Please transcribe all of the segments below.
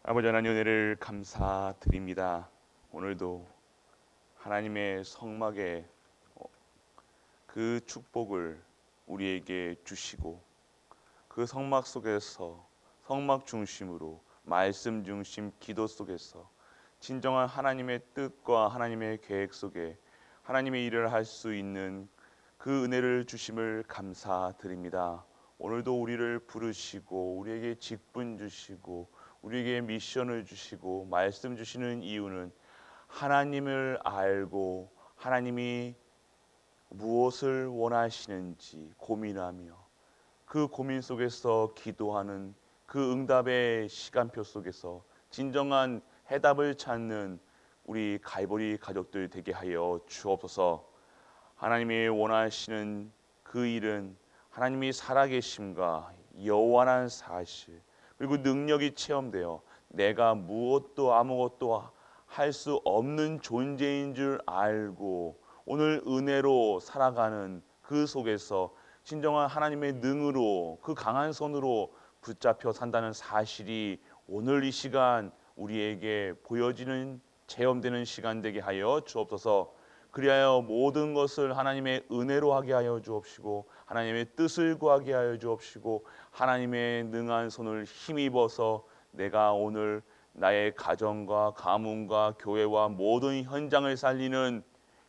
아버지 하나님 은혜를 감사드립니다. 오늘도 하나님의 성막의 그 축복을 우리에게 주시고 그 성막 속에서 성막 중심으로 말씀 중심 기도 속에서 진정한 하나님의 뜻과 하나님의 계획 속에 하나님의 일을 할 수 있는 그 은혜를 주심을 감사드립니다. 오늘도 우리를 부르시고 우리에게 직분 주시고 우리에게 미션을 주시고 말씀 주시는 이유는 하나님을 알고 하나님이 무엇을 원하시는지 고민하며 그 고민 속에서 기도하는 그 응답의 시간표 속에서 진정한 해답을 찾는 우리 갈보리 가족들 되게 하여 주옵소서. 하나님이 원하시는 그 일은 하나님이 살아계심과 여호와라는 사실 그리고 능력이 체험되어 내가 무엇도 아무것도 할 수 없는 존재인 줄 알고 오늘 은혜로 살아가는 그 속에서 진정한 하나님의 능으로 그 강한 손으로 붙잡혀 산다는 사실이 오늘 이 시간 우리에게 보여지는 체험되는 시간 되게 하여 주옵소서. 그리하여 모든 것을 하나님의 은혜로 하게 하여 주옵시고 하나님의 뜻을 구하게 하여 주옵시고 하나님의 능한 손을 힘입어서 내가 오늘 나의 가정과 가문과 교회와 모든 현장을 살리는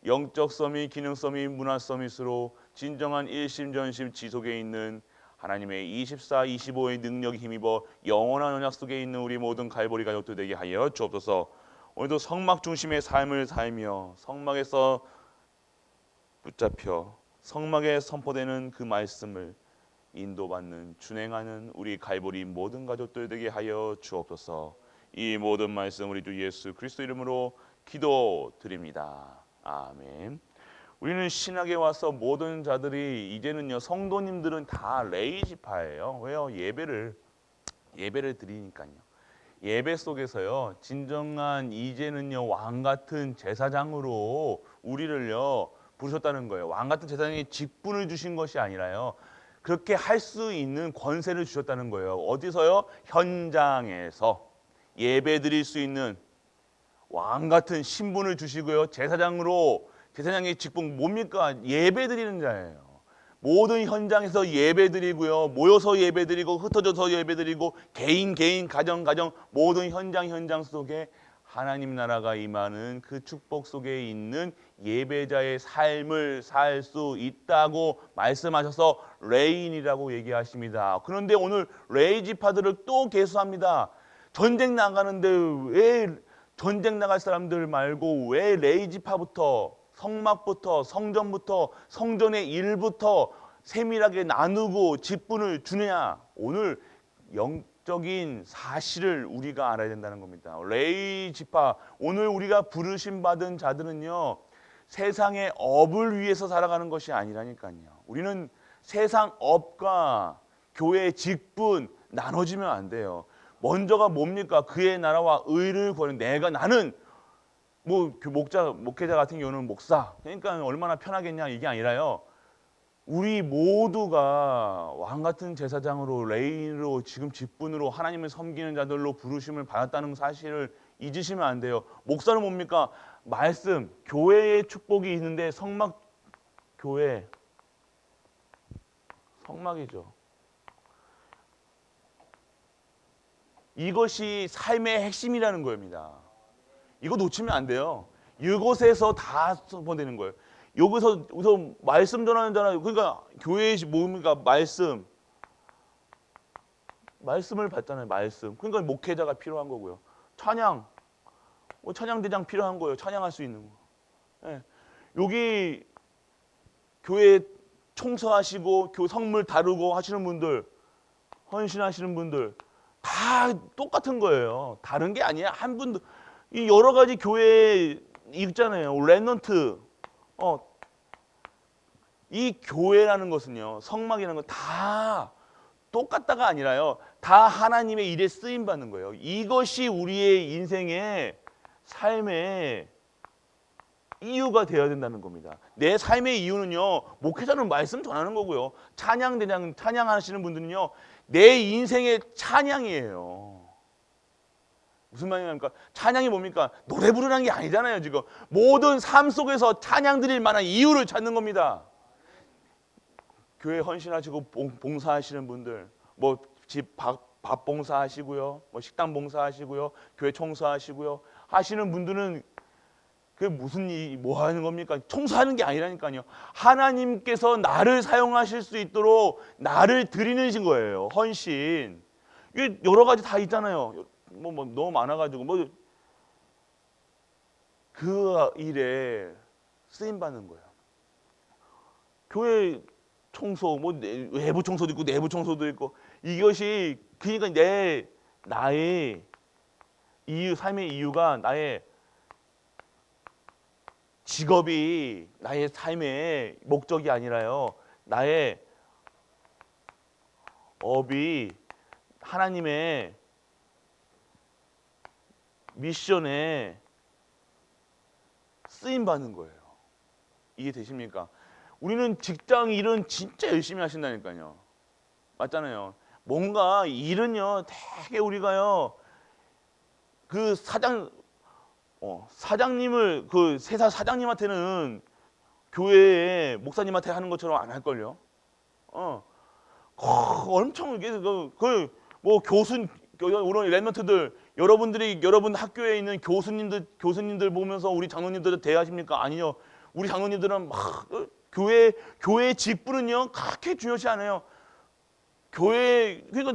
영적 서밋, 기능 서밋, 문화 서밋으로 진정한 일심전심 지속에 있는 하나님의 24, 25의 능력이 힘입어 영원한 언약 속에 있는 우리 모든 갈보리 가족들 되게 하여 주옵소서. 오늘도 성막 중심의 삶을 살며 성막에서 붙잡혀 성막에 선포되는 그 말씀을 인도받는 준행하는 우리 갈보리 모든 가족들 되게 하여 주옵소서. 이 모든 말씀 우리 주 예수 그리스도 이름으로 기도드립니다. 아멘. 우리는 신학에 와서 모든 자들이 이제는요 성도님들은 다 레이지파예요. 왜요? 예배를 드리니까요. 예배 속에서요 진정한 이제는요 왕 같은 제사장으로 우리를요 부르셨다는 거예요. 왕 같은 제사장이 직분을 주신 것이 아니라요 그렇게 할 수 있는 권세를 주셨다는 거예요. 어디서요? 현장에서 예배 드릴 수 있는 왕 같은 신분을 주시고요. 제사장의 직분 뭡니까? 예배 드리는 자예요. 모든 현장에서 예배 드리고요. 모여서 예배 드리고 흩어져서 예배 드리고 개인 가정 모든 현장 속에 하나님 나라가 임하는 그 축복 속에 있는 예배자의 삶을 살 수 있다고 말씀하셔서 레인이라고 얘기하십니다. 그런데 오늘 레이지파들을 또 계수합니다. 전쟁 나가는데 왜 전쟁 나갈 사람들 말고 왜 레이지파부터 성막부터 성전부터 성전의 일부터 세밀하게 나누고 직분을 주느냐. 오늘 영적인 사실을 우리가 알아야 된다는 겁니다. 레이지파 오늘 우리가 부르심 받은 자들은요 세상의 업을 위해서 살아가는 것이 아니라니까요. 우리는 세상 업과 교회의 직분 나눠지면 안 돼요. 먼저가 뭡니까? 그의 나라와 의를 구하는 나는 목회자 같은 경우는 목사. 그러니까 얼마나 편하겠냐 이게 아니라요. 우리 모두가 왕 같은 제사장으로 레인으로 지금 직분으로 하나님을 섬기는 자들로 부르심을 받았다는 사실을 잊으시면 안 돼요. 목사는 뭡니까? 말씀, 교회의 축복이 있는데 교회, 성막이죠. 이것이 삶의 핵심이라는 겁니다. 이거 놓치면 안 돼요. 이곳에서 다 선포되는 거예요. 여기서 말씀 전하는 자는 그러니까 교회의 뭡니까? 말씀을 받잖아요. 말씀. 그러니까 목회자가 필요한 거고요. 찬양대장 필요한 거예요. 찬양할 수 있는 거. 예. 여기 교회 총서하시고 성물 다루고 하시는 분들, 헌신하시는 분들 다 똑같은 거예요. 다른 게 아니야. 한 분도 이 여러 가지 교회 있잖아요. 렘넌트. 이 교회라는 것은요. 성막이라는 건 다 똑같다가 아니라요. 다 하나님의 일에 쓰임 받는 거예요. 이것이 우리의 인생의 삶의 이유가 되어야 된다는 겁니다. 내 삶의 이유는요. 목회자는 말씀 전하는 거고요. 찬양하시는 분들은요. 내 인생의 찬양이에요. 무슨 말이냐니까 찬양이 뭡니까? 노래 부르는 게 아니잖아요. 지금 모든 삶 속에서 찬양 드릴 만한 이유를 찾는 겁니다. 교회 헌신하시고 봉사하시는 분들, 뭐 집 밥 봉사하시고요, 뭐 식당 봉사하시고요, 교회 청소하시고요, 하시는 분들은 그게 무슨 뭐 하는 겁니까? 청소하는 게 아니라니까요. 하나님께서 나를 사용하실 수 있도록 나를 드리는 거예요. 헌신. 이게 여러 가지 다 있잖아요. 뭐 너무 많아가지고 뭐 그 일에 쓰임 받는 거예요. 교회 청소, 뭐 외부 청소도 있고 내부 청소도 있고, 이것이 그러니까 나의 이유, 삶의 이유가 나의 직업이 나의 삶의 목적이 아니라요, 나의 업이 하나님의 미션에 쓰임 받는 거예요. 이해 되십니까? 우리는 직장 일은 진짜 열심히 하신다니까요. 맞잖아요. 뭔가 일은요, 되게 우리가요, 그 사장님을 그 세사 사장님한테는 교회에 목사님한테 하는 것처럼 안 할걸요. 엄청 이게 뭐 우리 랩런트들 여러분들이 여러분 학교에 있는 교수님들 보면서 우리 장로님들 대하십니까? 아니요. 우리 장로님들은 막 교회 직분은요 그렇게 중요시 않아요. 교회 그러니까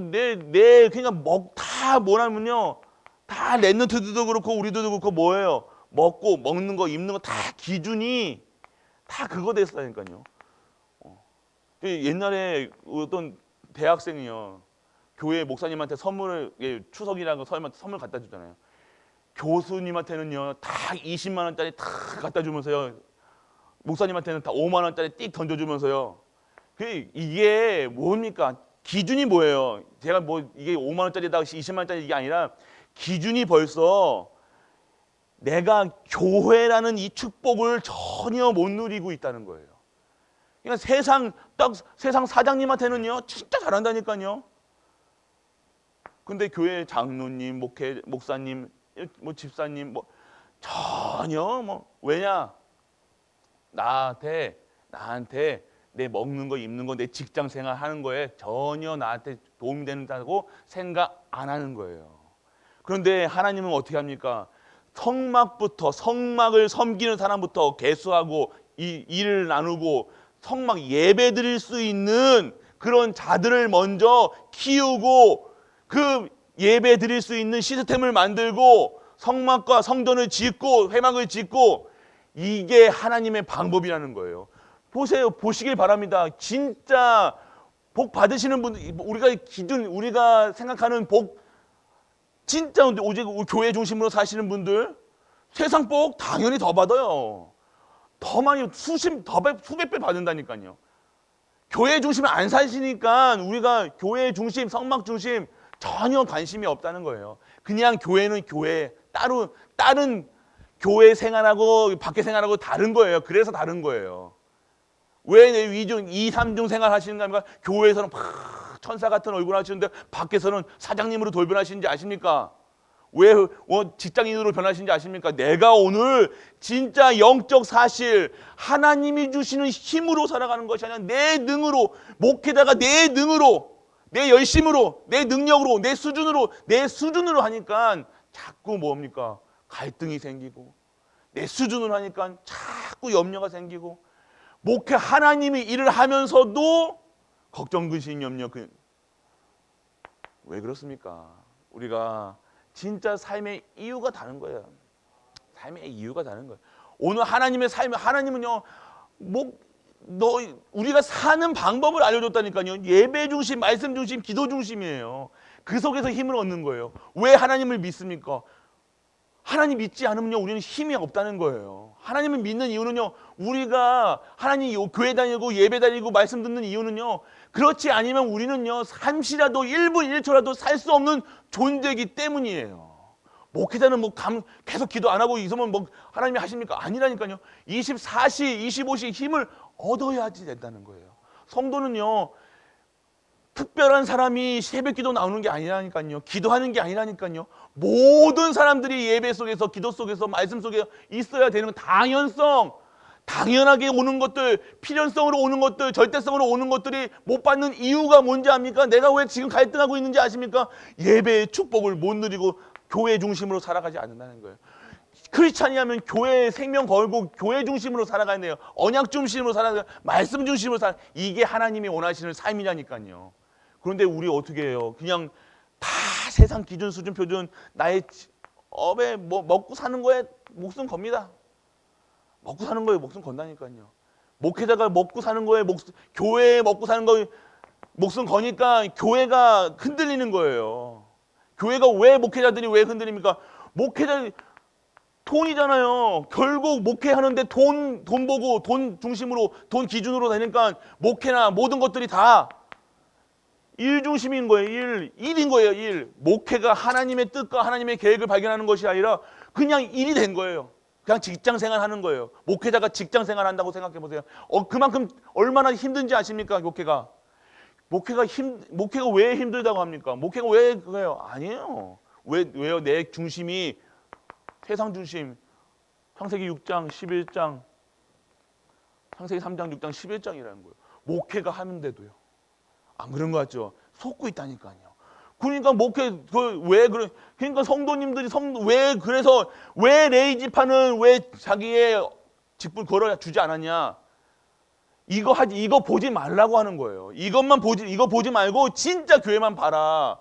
그러니까 다 뭐냐면요, 다 랩런트들도 그렇고 우리도 그렇고 뭐예요? 먹는 거 입는 거 다 기준이 다 그거 됐다니까요. 옛날에 어떤 대학생이요, 교회 목사님한테 추석이라는 거 선물 갖다 주잖아요. 교수님한테는요 다 20만 원짜리 다 갖다 주면서요, 목사님한테는 다 5만 원짜리 띡 던져주면서요. 이게 뭡니까? 기준이 뭐예요? 제가 뭐 이게 5만 원짜리다 20만 원짜리 이게 아니라 기준이 벌써 내가 교회라는 이 축복을 전혀 못 누리고 있다는 거예요. 그러니까 세상 사장님한테는요 진짜 잘한다니까요. 근데 교회 장로님, 목사님, 뭐 집사님 뭐 전혀 왜냐? 나한테 내 먹는 거 입는 거 내 직장 생활 하는 거에 전혀 나한테 도움이 된다고 생각 안 하는 거예요. 그런데 하나님은 어떻게 합니까? 성막을 섬기는 사람부터 개수하고 일을 나누고 성막 예배 드릴 수 있는 그런 자들을 먼저 키우고 그 예배 드릴 수 있는 시스템을 만들고 성막과 성전을 짓고 회막을 짓고, 이게 하나님의 방법이라는 거예요. 보시길 바랍니다. 진짜 복 받으시는 분들, 우리가 생각하는 복, 진짜 오직 교회 중심으로 사시는 분들 세상 복 당연히 더 받아요. 더 많이 수백 배 받는다니까요. 교회 중심에 안 사시니까 우리가 교회 중심, 성막 중심 전혀 관심이 없다는 거예요. 그냥 교회는 교회, 다른 교회 생활하고 밖에 생활하고 다른 거예요. 그래서 다른 거예요. 왜 2, 3중 생활 하시는가 하면 교회에서는 막 천사 같은 얼굴 하시는데 밖에서는 사장님으로 돌변하시는지 아십니까? 왜 직장인으로 변하시는지 아십니까? 내가 오늘 진짜 영적 사실 하나님이 주시는 힘으로 살아가는 것이 아니라 내 능으로, 목회자가 내 능으로, 내 열심으로, 내 능력으로, 내 수준으로 하니까 자꾸 뭡니까? 갈등이 생기고, 내 수준으로 하니까 자꾸 염려가 생기고, 목회 하나님이 일을 하면서도 걱정, 근심, 염려. 왜 그렇습니까? 우리가 진짜 삶의 이유가 다른 거예요. 삶의 이유가 다른 거예요. 오늘 하나님의 삶, 하나님은요, 우리가 사는 방법을 알려줬다니까요. 예배 중심, 말씀 중심, 기도 중심이에요. 그 속에서 힘을 얻는 거예요. 왜 하나님을 믿습니까? 하나님 믿지 않으면요, 우리는 힘이 없다는 거예요. 하나님을 믿는 이유는요, 우리가 하나님 교회 다니고 예배 다니고 말씀 듣는 이유는요, 그렇지 아니면 우리는요, 잠시라도 1분 1초라도 살 수 없는 존재이기 때문이에요. 목회자는 계속 기도 안 하고 있으면 하나님이 하십니까? 아니라니까요. 24시, 25시 힘을 얻어야지 된다는 거예요. 성도는요, 특별한 사람이 새벽기도 나오는 게 아니라니까요. 기도하는 게 아니라니까요. 모든 사람들이 예배 속에서, 기도 속에서, 말씀 속에 있어야 되는 당연성, 당연하게 오는 것들, 필연성으로 오는 것들, 절대성으로 오는 것들이 못 받는 이유가 뭔지 압니까? 내가 왜 지금 갈등하고 있는지 아십니까? 예배의 축복을 못 누리고 교회 중심으로 살아가지 않는다는 거예요. 크리스찬이라면 교회 생명 걸고 교회 중심으로 살아가야 돼요. 언약 중심으로 살아가야 돼요. 말씀 중심으로 살아가야 돼요. 이게 하나님이 원하시는 삶이라니까요. 그런데 우리 어떻게 해요? 그냥 다 세상 기준, 수준, 표준, 나의 업에 뭐 먹고 사는 거에 목숨 겁니다. 먹고 사는 거에 목숨 건다니까요. 목회자가 먹고 사는 거에 교회에 먹고 사는 거에 목숨 거니까 교회가 흔들리는 거예요. 교회가 왜 목회자들이 왜 흔들립니까? 목회자 돈이잖아요. 결국 목회하는데 돈 보고 돈 중심으로 돈 기준으로 되니까 목회나 모든 것들이 다 일 중심인 거예요. 일인 거예요. 일. 목회가 하나님의 뜻과 하나님의 계획을 발견하는 것이 아니라 그냥 일이 된 거예요. 그냥 직장 생활하는 거예요. 목회자가 직장 생활한다고 생각해 보세요. 그만큼 얼마나 힘든지 아십니까? 목회가 왜 힘들다고 합니까? 목회가 왜 그래요? 아니에요. 왜요? 내 중심이 세상 중심. 창세기 6장 11장 창세기 3장 6장 11장이라는 거예요. 목회가 하는데도요. 안 그런 거 같죠? 속고 있다니까요. 그러니까 목회 왜 그래? 그러니까 성도님들이 왜 레이지파는 왜 자기의 직분 걸어 주지 않았냐? 이거 보지 말라고 하는 거예요. 이거 보지 말고 진짜 교회만 봐라.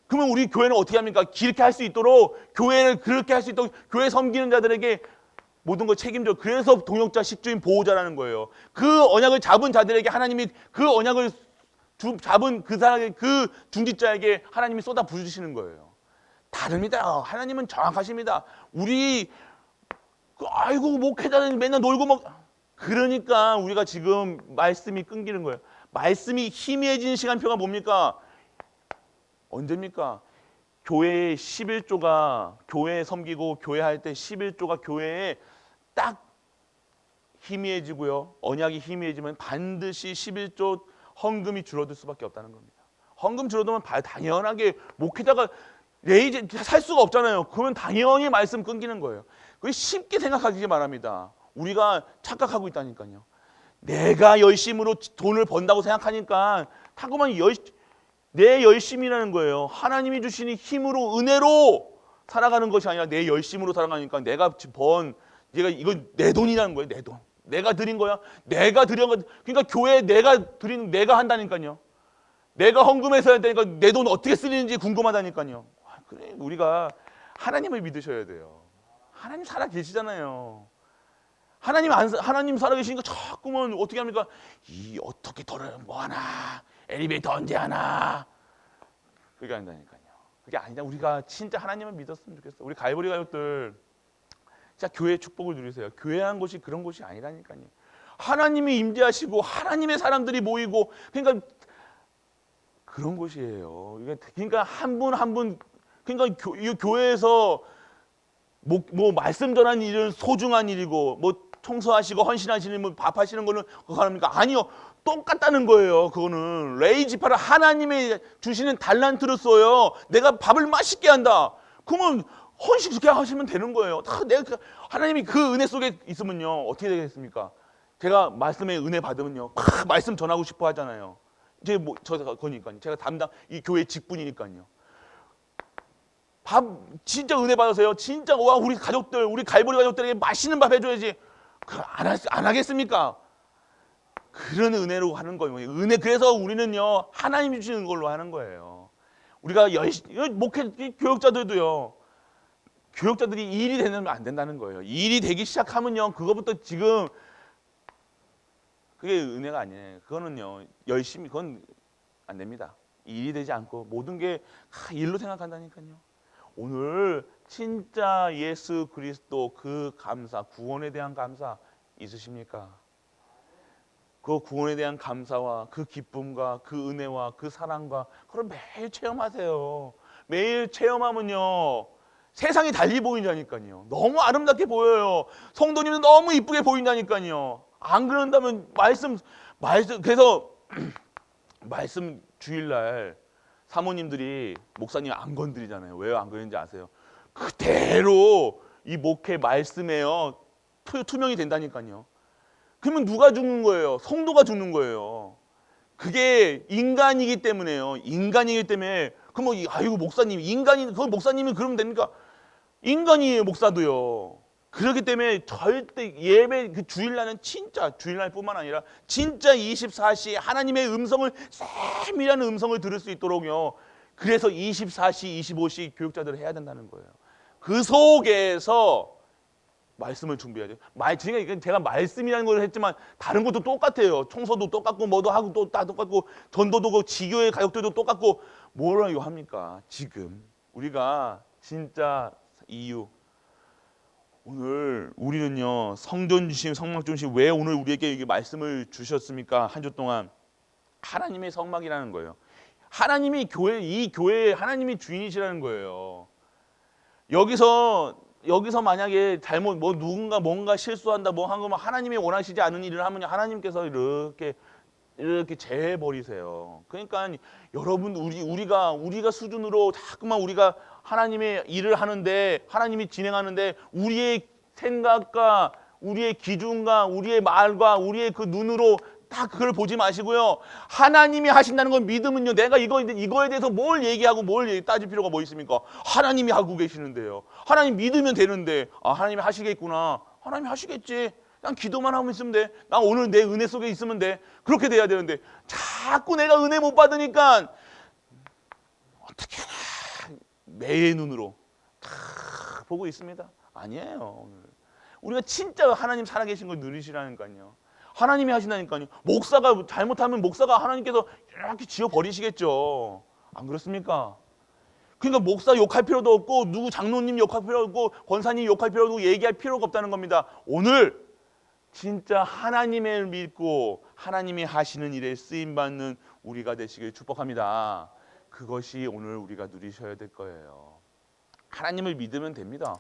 그러면 우리 교회는 어떻게 합니까? 이렇게 할 수 있도록 교회를 그렇게 할 수 있도록 교회 섬기는 자들에게 모든 걸 책임져. 그래서 동역자, 식주인, 보호자라는 거예요. 그 언약을 잡은 자들에게 하나님이 그 언약을 잡은 그 사람에게 그 중직자에게 하나님이 쏟아 부으시는 거예요. 다릅니다. 하나님은 정확하십니다. 아이고 목회자는 맨날 놀고 그러니까 우리가 지금 말씀이 끊기는 거예요. 말씀이 희미해지는 시간표가 뭡니까? 언제입니까? 교회의 11조가 교회에 섬기고 교회할 때 11조가 교회에 딱 희미해지고요. 언약이 희미해지면 반드시 11조 헌금이 줄어들 수밖에 없다는 겁니다. 헌금 줄어들면 당연하게 목회자가 살 수가 없잖아요. 그러면 당연히 말씀 끊기는 거예요. 그게 쉽게 생각하기 바랍니다. 우리가 착각하고 있다니까요. 내가 열심으로 돈을 번다고 생각하니까 타고만 내 열심이라는 거예요. 하나님이 주시는 힘으로 은혜로 살아가는 것이 아니라 내 열심으로 살아가니까 이건 내 돈이라는 거예요. 내 돈. 내가 드린 거야. 내가 드린 거. 그러니까 교회에 내가 한다니까요. 내가 헌금해서 해야 되니까 내 돈 어떻게 쓰리는지 궁금하다니까요. 그래, 우리가 하나님을 믿으셔야 돼요. 하나님 살아 계시잖아요. 하나님 살아 계시니까 자꾸만 어떻게 합니까? 어떻게 돈을 뭐 하나? 엘리베이터 언제 하나? 그게 아니다니까요. 그게 아니라 우리가 진짜 하나님을 믿었으면 좋겠어. 우리 갈보리 가족들 진짜 교회의 축복을 누리세요. 교회한 곳이 그런 곳이 아니라니까요. 하나님이 임재하시고 하나님의 사람들이 모이고 그러니까 그런 곳이에요. 그러니까 한 분 한 분 그러니까 교회에서 뭐 말씀 전하는 일은 소중한 일이고 뭐 청소하시고 헌신하시는 뭐 밥하시는 거는 그거 합니까? 아니요. 똑같다는 거예요. 그거는 레이지파를 하나님이 주시는 달란트를 써요. 내가 밥을 맛있게 한다. 그러면 헌신 그렇게 하시면 되는 거예요. 하나님이 그 은혜 속에 있으면요 어떻게 되겠습니까? 제가 말씀의 은혜 받으면요 말씀 전하고 싶어 하잖아요. 제가 거니까요. 제가 담당 이 교회 직분이니까요. 밥 진짜 은혜 받으세요. 진짜 와 우리 가족들 우리 갈보리 가족들에게 맛있는 밥 해줘야지. 안 하겠습니까? 그런 은혜로 하는 거예요. 은혜 그래서 우리는요 하나님이 주시는 걸로 하는 거예요. 우리가 교육자들도요. 교육자들이 일이 되면 안 된다는 거예요. 일이 되기 시작하면요 그거부터 지금 그게 은혜가 아니에요. 그거는요 열심히 그건 안 됩니다. 일이 되지 않고 모든 게 일로 생각한다니까요. 오늘 진짜 예수 그리스도 그 감사 구원에 대한 감사 있으십니까? 그 구원에 대한 감사와 그 기쁨과 그 은혜와 그 사랑과 그걸 매일 체험하세요. 매일 체험하면요 세상이 달리 보인다니까요. 너무 아름답게 보여요. 성도님도 너무 이쁘게 보인다니까요. 안 그런다면 그래서 말씀 주일날 사모님들이 목사님 안 건드리잖아요. 왜 안 건드리는지 아세요? 그대로 이 목회 말씀에요 투명이 된다니까요. 그러면 누가 죽는 거예요? 성도가 죽는 거예요. 그게 인간이기 때문에요. 인간이기 때문에 그럼 아이고 목사님 인간이 그 목사님이 그러면 됩니까? 인간이에요 목사도요. 그렇기 때문에 절대 예배 그 주일날은 진짜 주일날뿐만 아니라 진짜 24시 하나님의 음성을 세밀한 음성을 들을 수 있도록요. 그래서 24시 25시 교육자들을 해야 된다는 거예요. 그 속에서 말씀을 준비해야 돼요. 이건 제가 말씀이라는 걸 했지만 다른 것도 똑같아요. 청소도 똑같고 뭐도 하고 또 다 똑같고 전도도 그 지교의 가족들도 똑같고 뭐라고 합니까? 지금 우리가 진짜 이유 오늘 우리는요 성전 주심 성막 주심 왜 오늘 우리에게 이게 말씀을 주셨습니까? 한 주 동안 하나님의 성막이라는 거예요. 하나님이 이 교회에 하나님이 주인이시라는 거예요. 여기서 만약에 잘못 누군가 뭔가 실수한다 뭐 한 거면 하나님이 원하시지 않은 일을 하면 하나님께서 이렇게 제해 버리세요. 그러니까 여러분 우리가 수준으로 자꾸만 우리가 하나님의 일을 하는데 하나님이 진행하는데 우리의 생각과 우리의 기준과 우리의 말과 우리의 그 눈으로 딱 그걸 보지 마시고요. 하나님이 하신다는 건 믿으면요. 내가 이거에 대해서 뭘 얘기하고 뭘 따질 필요가 뭐 있습니까? 하나님이 하고 계시는데요. 하나님 믿으면 되는데 하나님이 하시겠구나. 하나님이 하시겠지. 난 기도만 하고 있으면 돼. 난 오늘 내 은혜 속에 있으면 돼. 그렇게 돼야 되는데 자꾸 내가 은혜 못 받으니까 어떻게 하나 매의 눈으로 다 보고 있습니다. 아니에요. 오늘 우리가 진짜 하나님 살아계신 걸 누리시라니까요. 하나님이 하신다니까요. 목사가 잘못하면 목사가 하나님께서 이렇게 지어버리시겠죠. 안 그렇습니까? 그러니까 목사 욕할 필요도 없고 누구 장로님 욕할 필요도 없고 권사님 욕할 필요도 없고 얘기할 필요가 없다는 겁니다. 오늘 진짜 하나님을 믿고 하나님이 하시는 일에 쓰임받는 우리가 되시길 축복합니다. 그것이 오늘 우리가 누리셔야 될 거예요. 하나님을 믿으면 됩니다.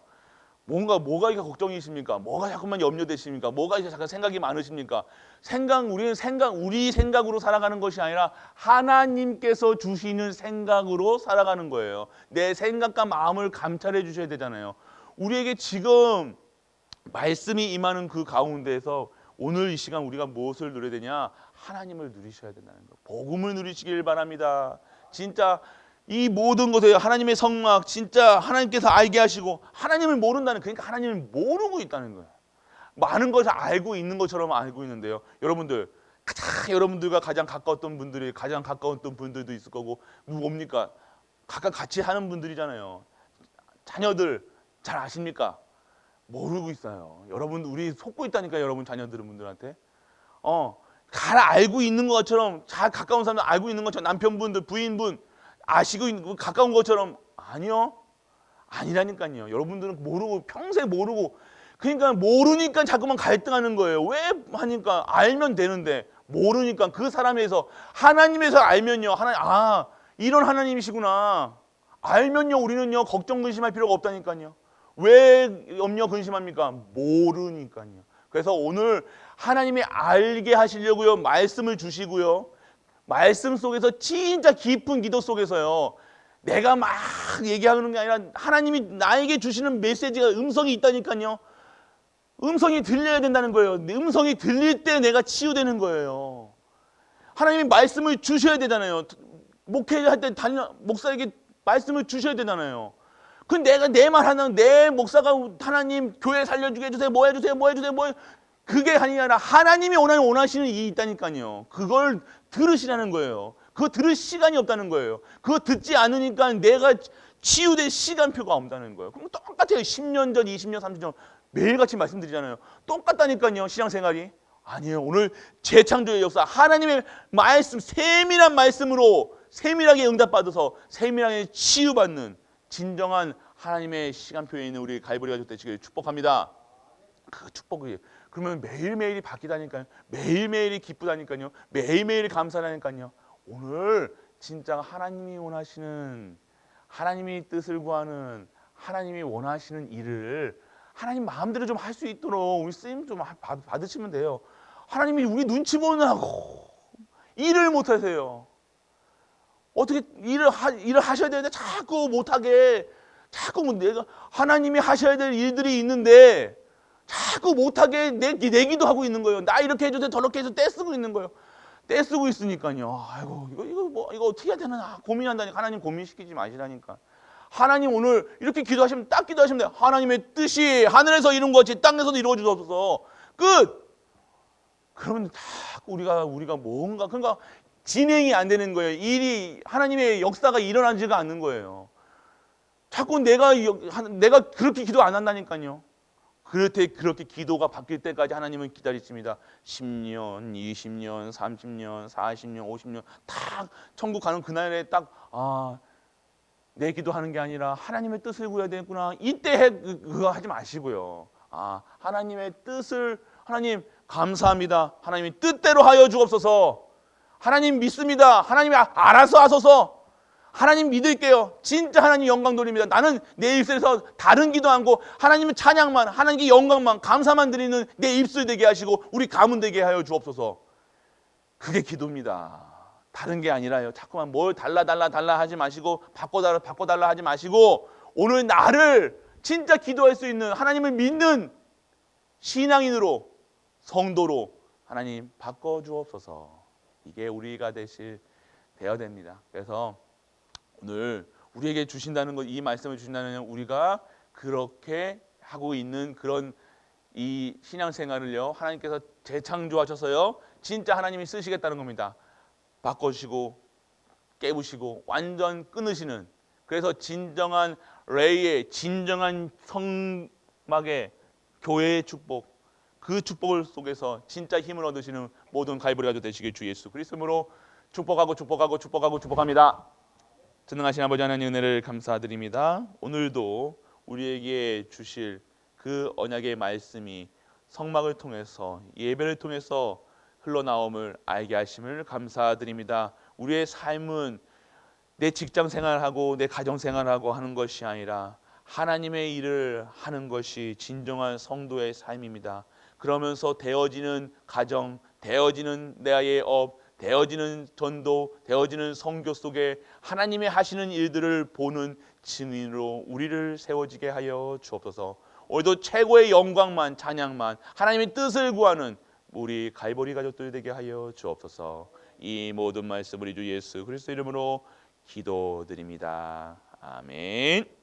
뭐가 이렇게 걱정이십니까? 뭐가 자꾸만 염려되십니까? 뭐가 이렇게 잠깐 생각이 많으십니까? 우리 생각으로 살아가는 것이 아니라 하나님께서 주시는 생각으로 살아가는 거예요. 내 생각과 마음을 감찰해 주셔야 되잖아요. 우리에게 지금 말씀이 임하는 그 가운데에서 오늘 이 시간 우리가 무엇을 누려야 되냐? 하나님을 누리셔야 된다는 거. 복음을 누리시길 바랍니다. 진짜 이 모든 것에 하나님의 성막 진짜 하나님께서 알게 하시고 하나님을 모른다는 그러니까 하나님을 모르고 있다는 거예요. 많은 것을 알고 있는 것처럼 알고 있는데요. 여러분들과 가장 가까웠던 분들도 있을 거고 뭡니까? 각각 같이 하는 분들이잖아요. 자녀들 잘 아십니까? 모르고 있어요. 여러분 우리 속고 있다니까 여러분 자녀들분들한테 잘 알고 있는 것처럼 잘 가까운 사람들 알고 있는 것처럼 남편분들 부인분 아시고 있는 가까운 것처럼 아니라니까요. 여러분들은 모르고 평생 모르고 그러니까 모르니까 자꾸만 갈등하는 거예요. 왜 하니까 알면 되는데 모르니까 그 사람에서 하나님에서 알면요. 이런 하나님이시구나. 알면요 우리는요 걱정 근심할 필요가 없다니까요. 왜 염려 근심합니까? 모르니까요. 그래서 오늘 하나님이 알게 하시려고요 말씀을 주시고요. 말씀 속에서 진짜 깊은 기도 속에서요. 내가 막 얘기하는 게 아니라 하나님이 나에게 주시는 메시지가 음성이 있다니까요. 음성이 들려야 된다는 거예요. 음성이 들릴 때 내가 치유되는 거예요. 하나님이 말씀을 주셔야 되잖아요. 목회할 때 목사에게 말씀을 주셔야 되잖아요. 그 내가 내 말 하는 내 목사가 하나님 교회 살려주게 해주세요. 뭐 해주세요. 그게 아니라 하나님이 원하시는 일이 있다니까요. 그걸 들으시라는 거예요. 그거 들을 시간이 없다는 거예요. 그거 듣지 않으니까 내가 치유될 시간표가 없다는 거예요. 그럼 똑같아요. 10년 전, 20년, 30년 전 매일같이 말씀드리잖아요. 똑같다니까요. 신앙생활이. 아니에요. 오늘 재창조의 역사 하나님의 말씀 세밀한 말씀으로 세밀하게 응답받아서 세밀하게 치유받는 진정한 하나님의 시간표에 있는 우리 갈보리 가족 되시길 축복합니다. 그 축복이 그러면 매일매일이 바뀌다니까요. 매일매일이 기쁘다니까요. 매일매일이 감사하니까요. 오늘 진짜 하나님이 원하시는 하나님이 뜻을 구하는 하나님이 원하시는 일을 하나님 마음대로 좀 할 수 있도록 우리 쓰임 좀 받으시면 돼요. 하나님이 우리 눈치 보느라고 일을 못 하세요. 어떻게 일을 하셔야 되는데 자꾸 못하게, 자꾸 내가 하나님이 하셔야 될 일들이 있는데 자꾸 못하게 내기도 하고 있는 거예요. 나 이렇게 해주세요, 저렇게 해서 떼쓰고 있는 거예요. 떼쓰고 있으니까요. 아이고 이거 어떻게 해야 되나 고민한다니까. 하나님 고민시키지 마시라니까. 하나님 오늘 이렇게 기도하시면 딱 기도하시면 돼요. 하나님의 뜻이 하늘에서 이룬 것이 땅에서도 이루어지옵소서. 끝. 그러면 다 우리가 뭔가 그러니까 진행이 안 되는 거예요. 일이 하나님의 역사가 일어나지가 않는 거예요. 자꾸 내가 그렇게 기도 안 한다니까요. 그렇게 기도가 바뀔 때까지 하나님은 기다리십니다. 10년, 20년, 30년, 40년, 50년 딱 천국 가는 그날에 딱 내 기도하는 게 아니라 하나님의 뜻을 구해야 되겠구나. 이때 그거 하지 마시고요. 하나님의 뜻을 하나님 감사합니다. 하나님이 뜻대로 하여 주옵소서. 하나님 믿습니다. 하나님이 알아서 하소서. 하나님 믿을게요. 진짜 하나님 영광 돌립니다. 나는 내 입술에서 다른 기도 안 하고 하나님은 찬양만, 하나님께 영광만, 감사만 드리는 내 입술 되게 하시고 우리 가문 되게 하여 주옵소서. 그게 기도입니다. 다른 게 아니라요. 자꾸만 뭘 달라 하지 마시고 바꿔달라 하지 마시고 오늘 나를 진짜 기도할 수 있는 하나님을 믿는 신앙인으로 성도로 하나님 바꿔주옵소서. 이게 우리가 되어야 됩니다. 그래서 오늘 우리에게 주신다는 것, 이 말씀을 주신다는 건 우리가 그렇게 하고 있는 그런 이 신앙생활을요 하나님께서 재창조하셔서요 진짜 하나님이 쓰시겠다는 겁니다. 바꿔주시고 깨부시고 완전 끊으시는, 그래서 진정한 레이의 진정한 성막의 교회의 축복, 그 축복을 속에서 진짜 힘을 얻으시는 모든 갈보리 가족 되시길 주 예수 그리스도로 축복합니다. 전능하신 아버지 하나님 은혜를 감사드립니다. 오늘도 우리에게 주실 그 언약의 말씀이 성막을 통해서 예배를 통해서 흘러나옴을 알게 하심을 감사드립니다. 우리의 삶은 내 직장 생활하고 내 가정 생활하고 하는 것이 아니라 하나님의 일을 하는 것이 진정한 성도의 삶입니다. 그러면서 되어지는 가정, 되어지는 나의 업, 되어지는 전도, 되어지는 선교 속에 하나님의 하시는 일들을 보는 증인으로 우리를 세워지게 하여 주옵소서. 오늘도 최고의 영광만, 찬양만, 하나님의 뜻을 구하는 우리 갈보리 가족들 되게 하여 주옵소서. 이 모든 말씀 우리 주 예수 그리스도 이름으로 기도드립니다. 아멘.